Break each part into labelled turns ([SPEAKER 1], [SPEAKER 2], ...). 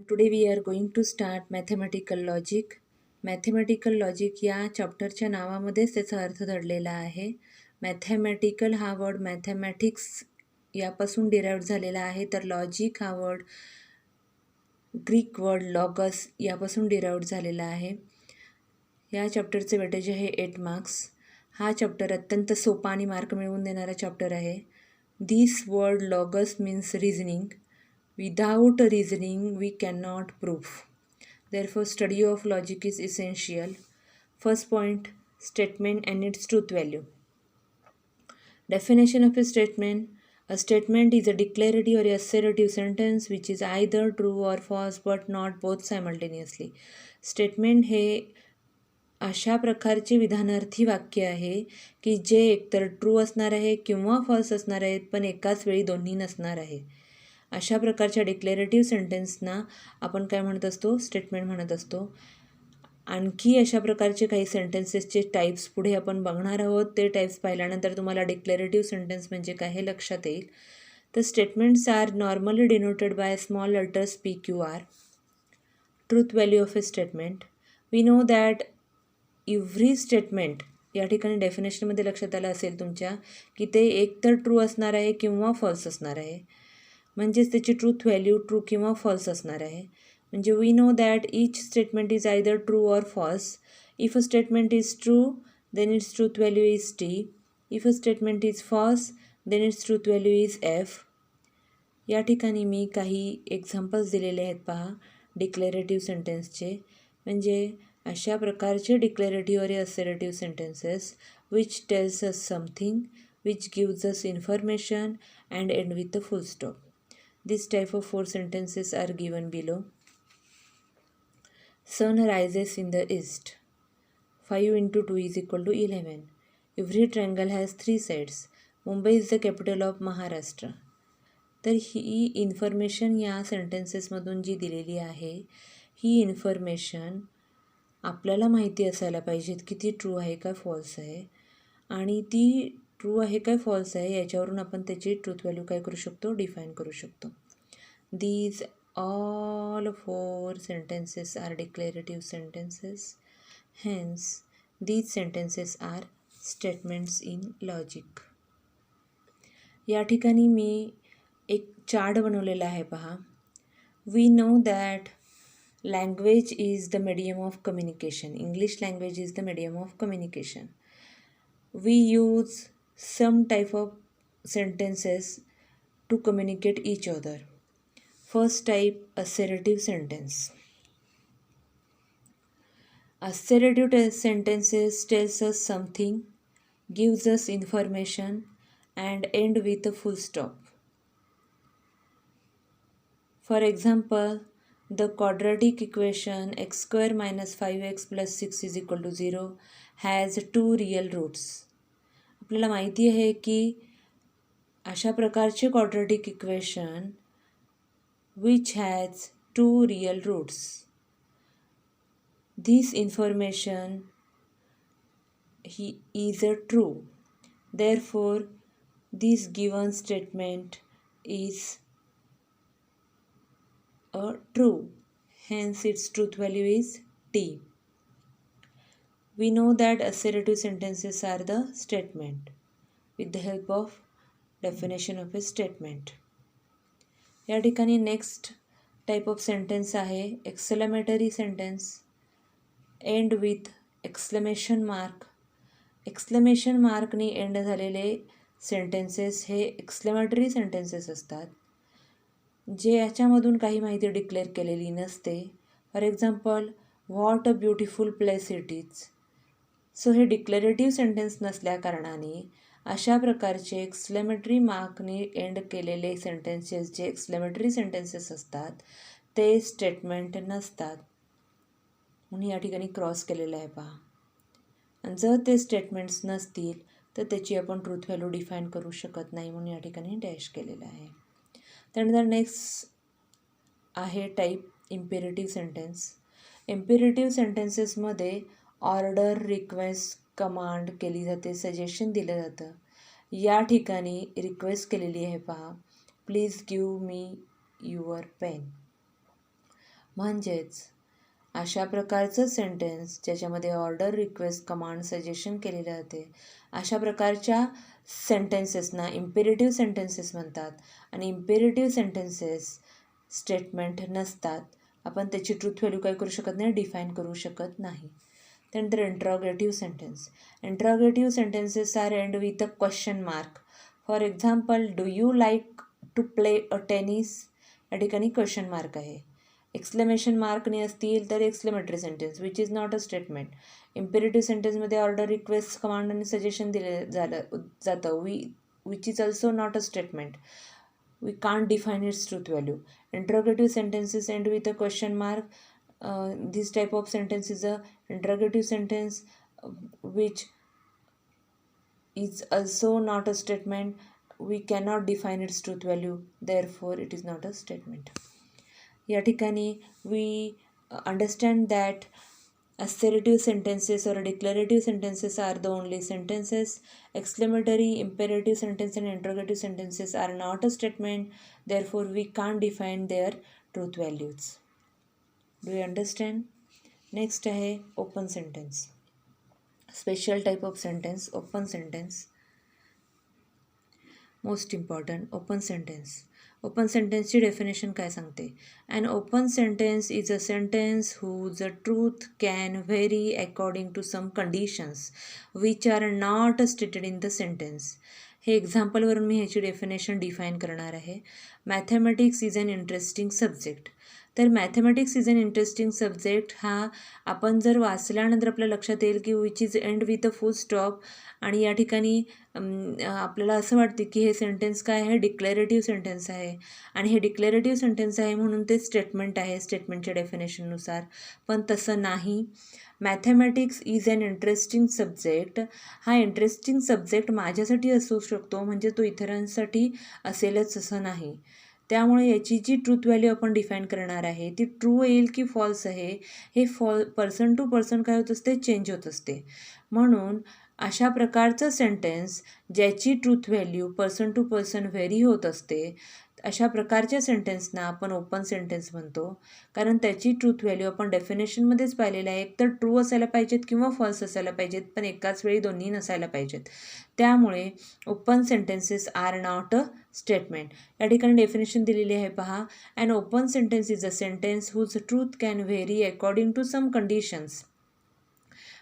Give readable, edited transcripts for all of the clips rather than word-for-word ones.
[SPEAKER 1] Today we are going to start mathematical logic. Mathematical logic या चॅप्टरच्या नावामध्येच त्याचा अर्थ दडलेला आहे. मॅथेमॅटिकल हा वर्ड मॅथेमॅटिक्स यापासून डिराईव्ह झालेला आहे, तर लॉजिक हा वर्ड ग्रीक वर्ड लॉगस यापासून डिराईव्ह झालेला आहे. या चॅप्टरचे वेटेज आहे 8 मार्क्स. हा चॅप्टर अत्यंत सोपा आणि मार्क मिळवून देणारा चॅप्टर आहे. This word logos means reasoning. Without reasoning, we cannot prove. Therefore, study of logic is essential. First point, statement and its truth value. Definition of a statement. A statement is a declarative or assertive sentence which is either true or false but not both simultaneously. Statement हे अशा प्रकारचे विधानार्थी वाक्य आहे की जे एकतर true असणार आहे किंवा फॉल्स असणार आहे, पण एकाच वेळी दोन्ही नसणार आहे. अशा प्रकारच्या डिक्लेरेटिव्ह सेंटेन्सना आपण काय म्हणत असतो? स्टेटमेंट म्हणत असतो. आणखी अशा प्रकारचे काही सेंटेन्सेसचे टाईप्स पुढे आपण बघणार आहोत. ते टाईप्स पाहिल्यानंतर तुम्हाला डिक्लेरेटिव्ह सेंटेन्स म्हणजे काय हे लक्षात येईल. तर statements are normally denoted by small letters PQR. Truth value of a statement. We know that every statement, या ठिकाणी डेफिनेशनमध्ये लक्षात आलं असेल तुमच्या की ते एकतर ट्रू असणार आहे किंवा फॉल्स असणार आहे. म्हणजेच त्याची ट्रूथ व्हॅल्यू ट्रू किंवा फॉल्स असणार आहे. म्हणजे we know that each statement is either true or false. If a statement is true then its truth value is T. If a statement is false then its truth value is F. या ठिकाणी मी काही examples दिलेले आहेत पहा declarative सेंटेन्सचे. म्हणजे अशा प्रकारचे declarative और assertive sentences which tells us something, which gives us information and end with a full stop. This type of 4 sentences are given below. Sun rises in the east. 5 into 2 is equal to 11. Every triangle has 3 sides. Mumbai is the capital of Maharashtra. तर ही information या सेंटेन्सेसमधून जी दिलेली आहे, ही information आपल्याला माहिती असायला पाहिजेत की ती ट्रू आहे का फॉल्स आहे. आणि ती ट्रू आहे काय फॉल्स आहे याच्यावरून आपण त्याची ट्रूथ व्हॅल्यू काय करू शकतो? डिफाईन करू शकतो. These all 4 sentences are declarative sentences. Hence, these sentences are statements in logic. या ठिकाणी मी एक चार्ट बनवलेला आहे पहा. We know that language is the medium of communication. English language is the medium of communication. We use some type of sentences to communicate each other. First type, assertive sentence. Assertive sentences tells us something, gives us information and end with a full stop. For example, the quadratic equation x square minus 5x plus 6 is equal to 0 has 2 real roots. आपल्याला माहिती आहे की अशा प्रकारचे quadratic equation which has 2 real roots. This information is true. Therefore, this given statement is true. Hence, its truth value is T. We know that assertive sentences are the statement with the help of definition of a statement. या ठिकाणी next type of sentence आहे exclamatory sentence. End with exclamation mark. Exclamation मार्कनी end झालेले sentences हे exclamatory sentences असतात, जे याच्यामधून काही माहिती डिक्लेअर केलेली नसते. For example, what a beautiful place it is. So हे डिक्लेरेटिव्ह सेंटेन्स नसल्या कारणाने अशा प्रकारचे एक्सक्लेमेटरी मार्कने एंड केलेले सेंटेन्सेस जे एक्सक्लेमेटरी सेंटेन्सेस असतात ते स्टेटमेंट नसतात. म्हणून या ठिकाणी क्रॉस केलेलं आहे पहा. आणि जर ते स्टेटमेंट्स नसतील तर त्याची आपण ट्रूथ व्हॅल्यू डिफाईन करू शकत नाही, म्हणून या ठिकाणी डॅश केलेलं आहे. त्यानंतर नेक्स्ट आहे टाईप इम्पेरेटिव्ह सेंटेन्स. इम्पेरेटिव्ह सेंटेन्सेसमध्ये ऑर्डर, रिक्वेस्ट, कमांड केली जाते, सजेशन दिलं जातं. या ठिकाणी रिक्वेस्ट केलेली आहे पहा, please give me your pen. म्हणजेच अशा प्रकारचं सेंटेन्स ज्याच्यामध्ये ऑर्डर, रिक्वेस्ट, कमांड, सजेशन केलेलं जाते, अशा प्रकारच्या सेंटेन्सेसना इम्पेरेटिव्ह सेंटेन्सेस म्हणतात. आणि इम्पेरेटिव्ह सेंटेन्सेस स्टेटमेंट नसतात. आपण त्याची ट्रूथ व्हॅल्यू काय करू शकत नाही, डिफाईन करू शकत नाही. त्यानंतर interrogative sentence. Interrogative sentences are end with a question mark. For example, do you like to play a tennis, या ठिकाणी क्वेश्चन मार्क आहे. एक्सक्लेमेशन मार्कने असतील तर exclamatory sentence which is not a statement. Imperative सेंटेन्समध्ये ऑर्डर, रिक्वेस्ट, कमांड आणि suggestion दिले जातं which is also not a statement. We can't define its truth value. Interrogative sentences end with a question mark. This type of sentence is a interrogative sentence which is also not a statement. We cannot define its truth value. Therefore, it is not a statement. या ठिकाणी we understand that assertive sentences or declarative sentences are the only sentences. Exclamatory, imperative sentence and interrogative sentences are not a statement. Therefore, we can't define their truth values. Do you understand? Next आहे open sentence. Special type of sentence, open sentence. Most important, open sentence. Open सेंटेन्सची definition काय सांगते? An open sentence is a sentence whose truth can vary according to some conditions which are not stated in the sentence. हे एक्झाम्पलवरून मी ह्याची definition define करणार आहे. Mathematics is an interesting subject. तर mathematics is an interesting subject हा आपण जर वाचल्यानंतर आपल्या लक्षात येईल की which is end with a full stop. आणि या ठिकाणी आपल्याला असं वाटते की हे सेंटेन्स काय आहे, डिक्लेरेटिव्ह सेंटेन्स आहे. आणि हे डिक्लेरेटिव्ह सेंटेन्स आहे म्हणून ते स्टेटमेंट आहे स्टेटमेंटच्या डेफिनेशननुसार. पण तसं नाही. Mathematics is an interesting subject हा इंटरेस्टिंग सब्जेक्ट माझ्यासाठी असू शकतो, म्हणजे तो इतरांसाठी असेलच असं नाही. त्यामुळे याची जी ट्रूथ व्हॅल्यू आपण डिफाईन करणार आहे ती ट्रू येईल की फॉल्स आहे हे पर्सन टू पर्सन काय होत असते, चेंज होत असते. म्हणून अशा प्रकारचं सेंटेन्स ज्याची truth value person to person vary होत असते, अशा प्रकारच्या सेंटेन्सना आपण ओपन सेंटेन्स म्हणतो. कारण त्याची ट्रूथ व्हॅल्यू आपण डेफिनेशनमध्येच पाहिलेलं आहे, एक तर ट्रू असायला पाहिजेत किंवा फॉल्स असायला पाहिजेत, पण एकाच वेळी दोन्ही नसायला पाहिजेत. त्यामुळे open sentences are not a statement. या ठिकाणी डेफिनेशन दिलेली आहे पहा. An open sentence is a sentence whose truth can vary according to some conditions.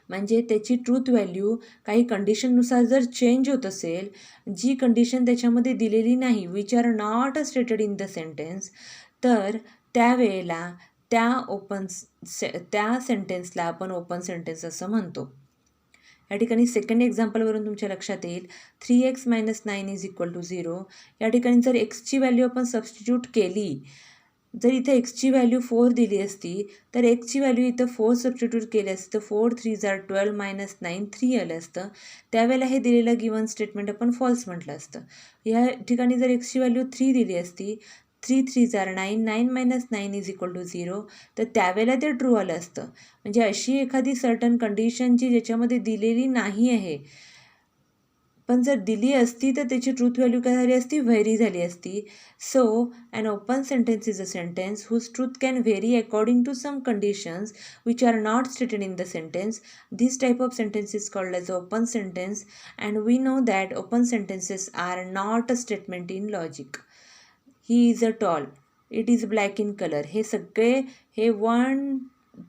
[SPEAKER 1] म्हणजे त्याची ट्रूथ व्हॅल्यू काही कंडिशननुसार जर चेंज होत असेल, जी कंडिशन त्याच्यामध्ये दिलेली नाही, which are not stated in the sentence, तर त्यावेळेला त्या सेंटेन्सला आपण ओपन सेंटेन्स असं म्हणतो. या ठिकाणी सेकंड एक्झाम्पलवरून तुमच्या लक्षात येईल 3x - 9 = 0. या ठिकाणी जर एक्सची व्हॅल्यू आपण सबस्टिट्यूट केली, जर इथं एक्सची व्हॅल्यू 4 दिली असती तर एक्सची व्हॅल्यू इथं 4 सबस्टिट्यूट केली असती तर 4 3 = 12 - 9 3 आलं असतं. त्यावेळेला हे दिलेलं गिवन स्टेटमेंट आपण फॉल्स म्हटलं असतं. या ठिकाणी जर एक्सची व्हॅल्यू 3 दिली असती, 3 3 = 9 9 - 9 = 0, तर त्यावेळेला ते ट्रू आलं असतं. म्हणजे अशी एखादी सर्टन कंडिशन जी ज्याच्यामध्ये दिलेली नाही आहे, पण जर दिली असती तर त्याची ट्रूथ व्हॅल्यू काय झाली असती, व्हेरी झाली असती. So an open sentence is a sentence whose truth can vary according to some conditions which are not stated in the sentence. This type of sentence is called as open sentence. And we know that open sentences are not a statement in logic. He is a tall, it is black in colour. हे सगळे 1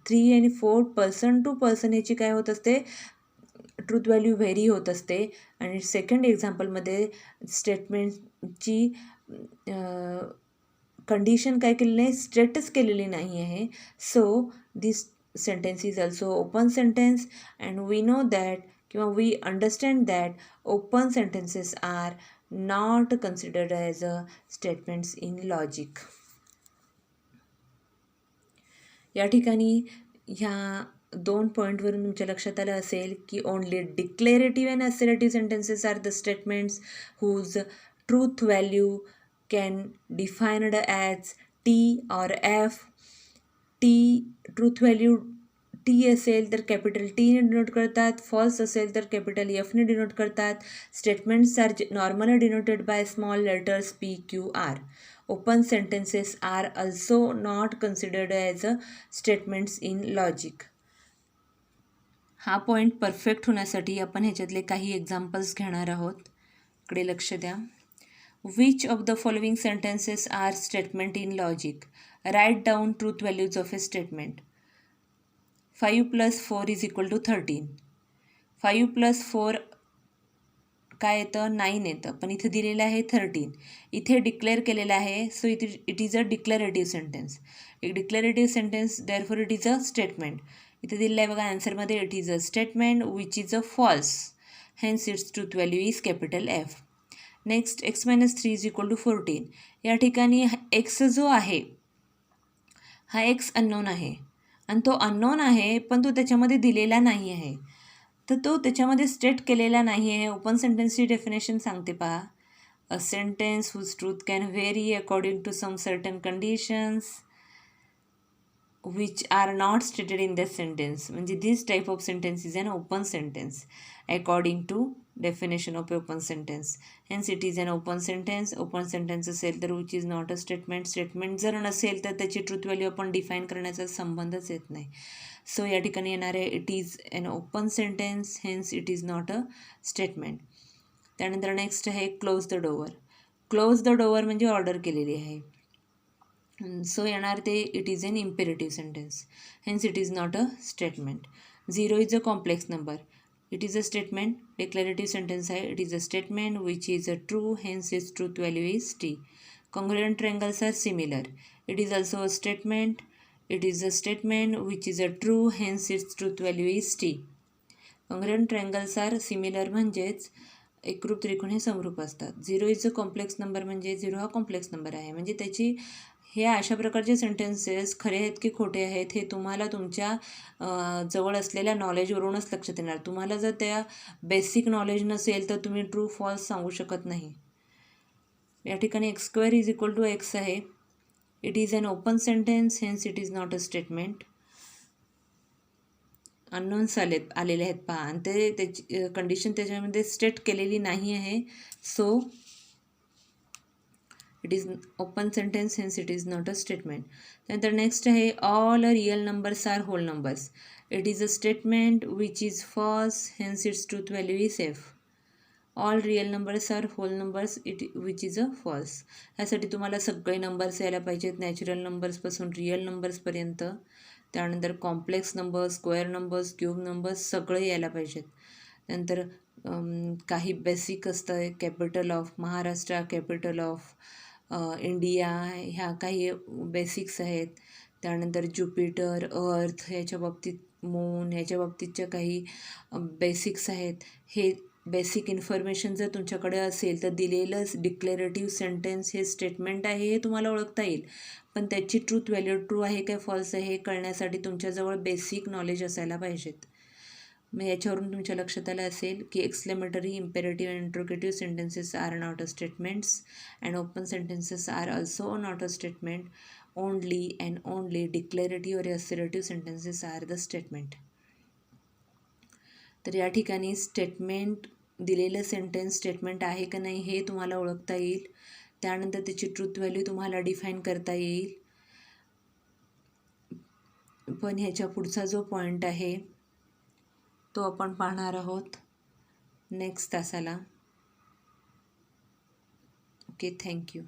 [SPEAKER 1] 3 आणि 4 person to person ह्याची काय होत असते, truth value very होत असते. आणि सेकंड एक्झाम्पलमध्ये स्टेटमेंटची कंडिशन काय केलेली नाही, स्टेटच केलेली नाही आहे. So this sentence is also open sentence. And we know that किंवा we understand that open sentences are not considered as a statements in logic. या ठिकाणी ह्या 2 पॉईंटवरून तुमच्या लक्षात आलं असेल की only declarative and assertive sentences are the statements whose truth value can defined as T or F. T truth value T असेल तर कॅपिटल टीने डिनोट करतात, फॉल्स असेल तर कॅपिटल एफने डिनोट करतात. Statements are normally denoted by small letters P, Q, R. Open sentences are also not considered as a statements in logic. हा point perfect होण्यासाठी आपण ह्याच्यातले काही एक्झाम्पल्स घेणार आहोत. इकडे लक्ष द्या. Which of the following sentences are statement in logic? Write down truth values of a statement. 5 + 4 = 13. 5 + 4 काय येतं? 9 येतं, पण इथे दिलेलं आहे 13. इथे डिक्लेअर केलेलं आहे, so it is a declarative sentence. एक declarative sentence therefore it is a statement. इथे दिलेलं आहे बघा आन्सरमध्ये, it is a statement which is a false, hence its truth value is capital F. Next, x - 3 = 14. या ठिकाणी x जो आहे हा x अननोन आहे आणि तो अननोन आहे, पण तो त्याच्यामध्ये दिलेला नाही आहे, तर तो त्याच्यामध्ये स्टेट केलेला नाही आहे. ओपन सेंटेन्सची डेफिनेशन सांगते पहा. A sentence whose truth can vary according to some certain conditions which are not stated in that sentence. म्हणजे this type of sentence is an open sentence according to definition of open sentence. Hence it is an open sentence. Open sentence असेल तर which is not a statement. Statement जर नसेल तर त्याची truth value आपण define करण्याचा संबंधच येत नाही. सो या ठिकाणी येणार आहे it is an open sentence, hence it is not a statement. त्यानंतर नेक्स्ट आहे close the door. Close the door म्हणजे ऑर्डर केलेली आहे. सो येणार ते it is an imperative sentence, hence it is not a statement. 0 is a complex number. It is a statement. Declarative sentence आहे. It is a statement which is a true, hence is truth value is T. Congruent triangles are similar. It is also a statement. It is a statement which is a true, hence its truth value is T. Congruent triangles are similar म्हणजेच एकरूप त्रिकोण हे समरूप असतात. 0 is a complex number म्हणजे 0 हा complex number आहे. म्हणजे त्याची हे अशा प्रकारचे सेंटेन्सेस खरे आहेत की खोटे आहेत हे तुम्हाला तुमच्या जवळ असलेल्या नॉलेजवरूनच लक्षात येणार. तुम्हाला जर त्या बेसिक नॉलेज नसेल तर तुम्ही ट्रू फॉल्स सांगू शकत नाही. या ठिकाणी x² = x आहे. It is an open sentence, hence it is not a statement. Unknowns आलेले आहेत पहा आणि ते त्याची कंडिशन त्याच्यामध्ये स्टेट केलेली नाही आहे. So it is open sentence, hence it is not a statement. त्यानंतर नेक्स्ट आहे all real numbers are whole numbers. It is a statement which is false, hence its truth value is F. All real numbers are whole numbers which is a false. ह्यासाठी तुम्हाला सगळे numbers यायला पाहिजेत, natural नंबर्सपासून real नंबर्सपर्यंत. त्यानंतर complex numbers, square numbers, cube numbers सगळे यायला पाहिजेत. नंतर काही बेसिक असतं, capital of Maharashtra, capital of India, ह्या काही बेसिक्स आहेत. त्यानंतर ज्युपिटर, अर्थ ह्याच्या बाबतीत, मून ह्याच्या बाबतीतच्या काही बेसिक्स आहेत. हे बेसिक इन्फॉर्मेशन जर तुमच्याकडे असेल तर दिलेलं डिक्लेरेटिव्ह सेंटेन्स हे स्टेटमेंट आहे हे तुम्हाला ओळखता येईल. पण त्याची ट्रूथ व्हॅल्यू ट्रू आहे काय फॉल्स आहे हे कळण्यासाठी तुमच्याजवळ बेसिक नॉलेज असायला पाहिजेत. मग याच्यावरून तुमच्या लक्षात आलं असेल की exclamatory, imperative and interrogative sentences are not a statements and open sentences are also not a statement. Only and only declarative और assertive sentences are the statement. तर या ठिकाणी स्टेटमेंट, दिलेलं सेंटेन्स स्टेटमेंट आहे का नाही हे तुम्हाला ओळखता येईल. त्यानंतर त्याची ट्रूथ व्हॅल्यू तुम्हाला डिफाईन करता येईल. पण ह्याच्या पुढचा जो पॉईंट आहे तो आपण पाहणार आहोत नेक्स्ट तासाला. Okay, thank you.